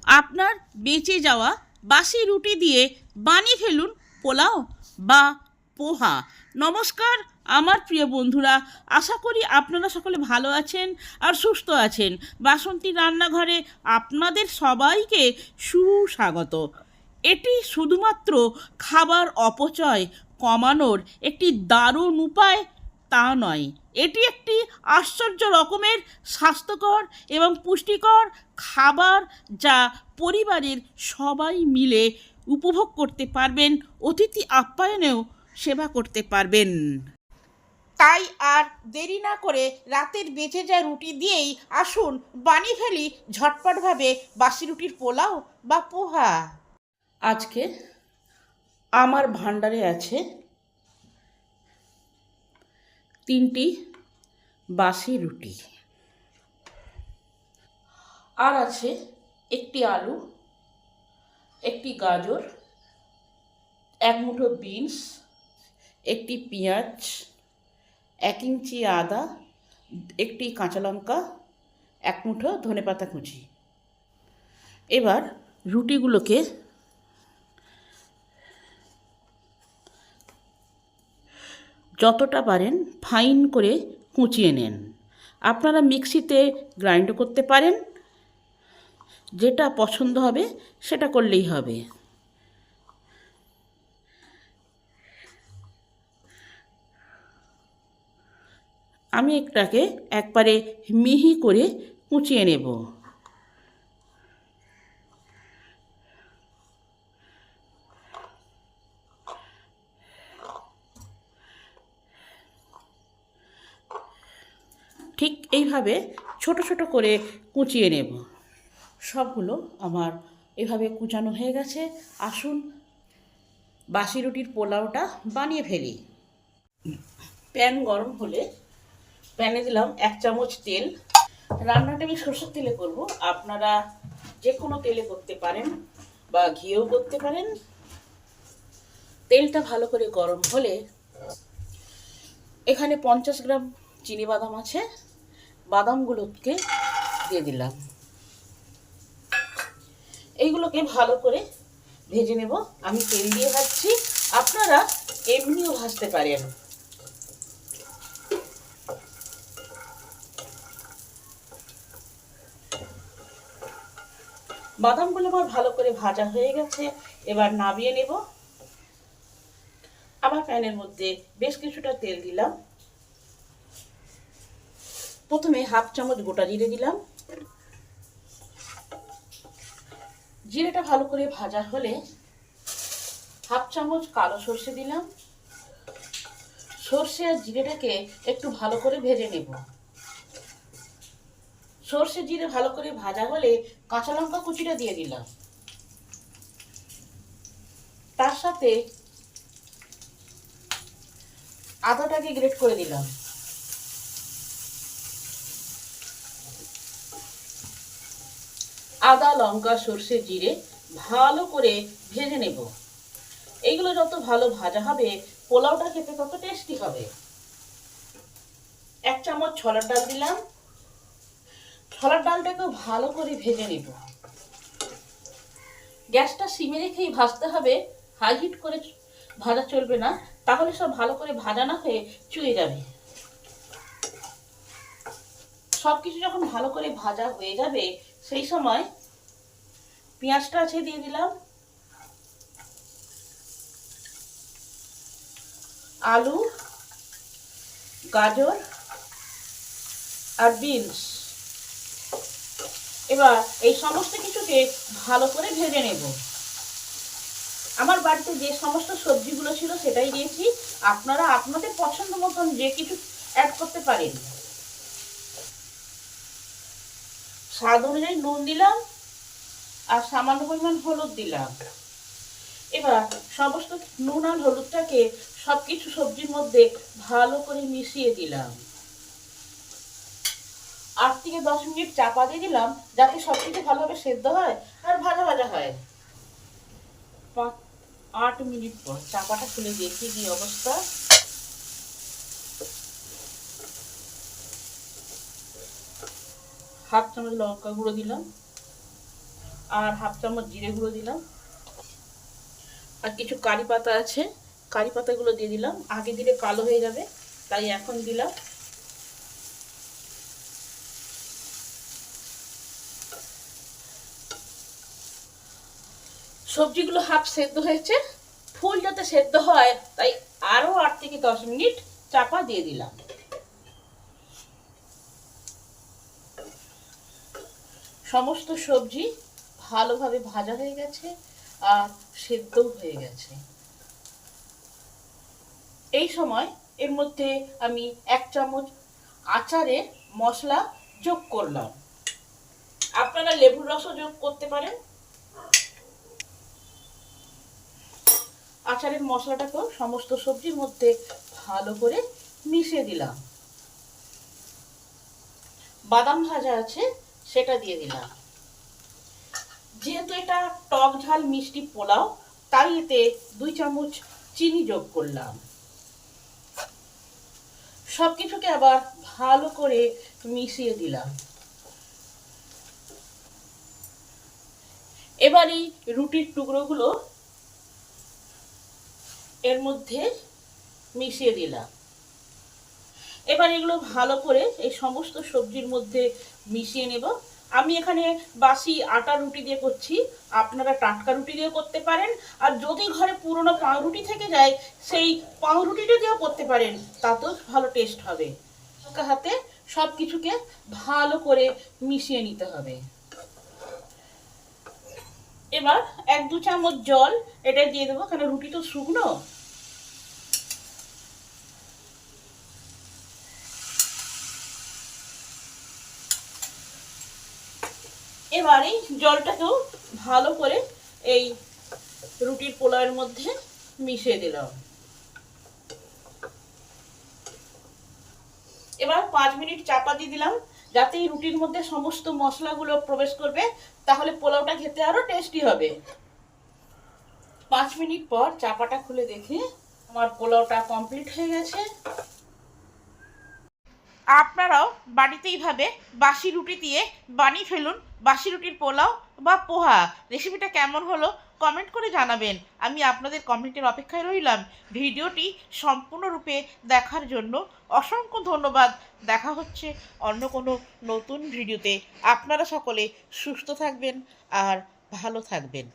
আপনার বেঁচে যাওয়া বাসি রুটি দিয়ে বানিয়ে ফেলুন পোলাও বা পোহা। নমস্কার আমার প্রিয় বন্ধুরা, আশা করি আপনারা সকলে ভালো আছেন আর সুস্থ আছেন। বাসন্তী রান্নাঘরে আপনাদের সবাইকে সুস্বাগত। এটি শুধুমাত্র খাবার অপচয় কমানোর একটি দারুণ উপায় তা নয়, এটি একটি আশ্চর্য রকমের স্বাস্থ্যকর এবং পুষ্টিকর খাবার যা পরিবারের সবাই মিলে উপভোগ করতে পারবেন, অতিথি আপ্যায়নেও সেবা করতে পারবেন। তাই আর দেরি না করে রাতের বেঁচে যায় রুটি দিয়েই আসুন বানিয়ে ফেলি ঝটপটভাবে বাসি রুটির পোলাও বা পোহা। আজকে আমার ভাণ্ডারে আছে 3টি বাসি রুটি, আর আছে একটি আলু, একটি গাজর, 1 মুঠো বিনস, একটি পেঁয়াজ, 1 ইঞ্চি আদা, একটি কাঁচা লঙ্কা, 1 মুঠো ধনেপাতা কুচি। এবার রুটিগুলোকে যতটা পারেন ফাইন করে কুচিয়ে নেন। আপনারা মিক্সিতে গ্রাইন্ড করতে পারেন, যেটা পছন্দ হবে সেটা করলেই হবে। আমি এটাকে একবারে মিহি করে কুচিয়ে নেব। ঠিক এইভাবে ছোট ছোট করে কুচিয়ে নেব। সবগুলো আমার এভাবে কুচানো হয়ে গেছে। আসুন বাসি রুটির পোলাওটা বানিয়ে ফেলি। প্যান গরম হলে প্যানে দিলাম 1 চামচ তেল। রান্নাটা আমি সরষের তেলে করব, আপনারা যে কোনো তেলে করতে পারেন বা ঘিয়েও করতে পারেন। তেলটা ভালো করে গরম হলে এখানে 50 গ্রাম চিনি বাদাম আছে, বাদামগুলোকে দিয়ে দিলাম। এইগুলোকে ভালো করে ভেজে নেব। আমি তেল দিয়ে ভাজছি, আপনারা এমনিও ভাজতে পারেন। বাদামগুলো আমার ভালো করে ভাজা হয়ে গেছে, এবার নামিয়ে নেব। আবার প্যানের মধ্যে বেশ কিছুটা তেল দিলাম। প্রথমে 1/2 চামচ গোটা জিরে দিলাম। জিরেটা ভালো করে ভাজা হলে 1/2 চামচ কালো সর্ষে দিলাম। সর্ষে আর জিরেটাকে একটু ভালো করে ভেজে নেব। সর্ষে জিরে ভালো করে ভাজা হলে কাঁচা লঙ্কা কুচিটা দিয়ে দিলাম। তার সাথে আদাটাকে গ্রেট করে দিলাম। আদা, লঙ্কা, সর্ষে, জিরে ভালো করে ভেজে নেব। এইগুলো যত ভালো ভাজা হবে পোলাওটা খেতে তত টেস্টি হবে। 1 চামচ ছোলার ডাল দিলাম। ছোলার ডালটাকেও ভালো করে ভেজে নেব। গ্যাসটা সিমে রেখেই ভাজতে হবে, হাই হিট করে ভাজা চলবে না, তাহলে সব ভালো করে ভাজা না হয়ে চুয়ে যাবে। সবকিছু যখন ভালো করে ভাজা হয়ে যাবে সেই সময় পেঁয়াজটা আছে দিয়ে দিলাম, আলু, গাজর আর বিনস। এবার এই সমস্ত কিছুকে ভালো করে ভেজে নেব। আমার বাড়িতে যে সমস্ত সবজিগুলো ছিল সেটাই দিয়েছি, আপনারা আপনাদের পছন্দ মতন যে কিছু অ্যাড করতে পারেন। স্বাদ অনুযায়ী নুন দিলাম আর সামান্য পরিমাণ হলুদ দিলাম। এবার সমস্ত নুন আর হলুদটাকে সবকিছু সবজির মধ্যে ভালো করে মিশিয়ে দিলাম। 8 থেকে 10 মিনিট চাপা দিয়ে দিলাম, যাতে সবকিছু ভালোভাবে সেদ্ধ হয় আর ভাজা ভাজা হয়। 8 মিনিট পর চাপাটা খুলে দেখি কি অবস্থা। হাফ চামচ লঙ্কা গুঁড়ো দিলাম, আর হাফ চামচ জিরে গুঁড়ো দিলাম, আর কিছু কারি পাতা আছে, কারি পাতাগুলো দিয়ে দিলাম। আগে দিলে কালো হয়ে যাবে, তাই এখন দিলাম। সবজিগুলো হাফ সেদ্ধ হয়েছে, ফুল যাতে সেদ্ধ হয় তাই আরো 8 থেকে 10 মিনিট চাপা দিয়ে দিলাম। সমস্ত সবজি ভালোভাবে ভাজা হয়ে গেছে আর সেদ্ধও হয়ে গেছে। এই সময় এর মধ্যে আমি 1 চামচ আচারের মশলা যোগ করলাম। আপনারা লেবুর রসও যোগ করতে পারেন। আচারের মশলাটাকেও সমস্ত সবজির মধ্যে ভালো করে মিশিয়ে দিলাম। বাদাম ভাজা আছে, সেটা দিয়ে দিলাম। যেহেতু এটা টক ঝাল মিষ্টি পোলাও, তাই এতে 2 চামচ চিনি যোগ করলাম। সবকিছুকে আবার ভালো করে মিশিয়ে দিলাম। এবার এই রুটির টুকরোগুলো এর মধ্যে মিশিয়ে দিলাম। এবার এগুলো ভালো করে এই সমস্ত সবজির মধ্যে মিশিয়ে নেব। আমি এখানে বাসি আটা রুটি দিয়ে করছি, আপনারা টাটকা রুটি দিয়ে করতে পারেন। আর যদি ঘরে পুরনো পাউরুটি থেকে যায়, সেই পাউরুটিটা দিয়েও করতে পারেন, তাতেও ভালো টেস্ট হবে। হাতে সব কিছুকে ভালো করে মিশিয়ে নিতে হবে। এবার 1-2 চামচ জল এটা দিয়ে দেবো, কারণ রুটি তো শুকনো। এবার এই জলটাকেও ভালো করে এই রুটির পোলাওয়ের মধ্যে মিশিয়ে দিলাম। এবার 5 মিনিট চাপা দিয়ে দিলাম, যাতে এই রুটির মধ্যে সমস্ত মশলাগুলো প্রবেশ করবে, তাহলে পোলাওটা খেতে আরো টেস্টি হবে। 5 মিনিট পর চাপাটা খুলে দেখি আমার পোলাওটা কমপ্লিট হয়ে গেছে। আপনারাও বাড়িতে এইভাবে বাসি রুটি দিয়ে বানিয়ে ফেলুন বাসি রুটির পোলাও বা পোহা। রেসিপিটা কেমন হলো কমেন্ট করে জানাবেন। আমি আপনাদের কমেন্টের অপেক্ষায় রইলাম। ভিডিওটি সম্পূর্ণরূপে দেখার জন্য অসংখ্য ধন্যবাদ। দেখা হচ্ছে অন্য কোনো নতুন ভিডিওতে। আপনারা সকলে সুস্থ থাকবেন আর ভালো থাকবেন।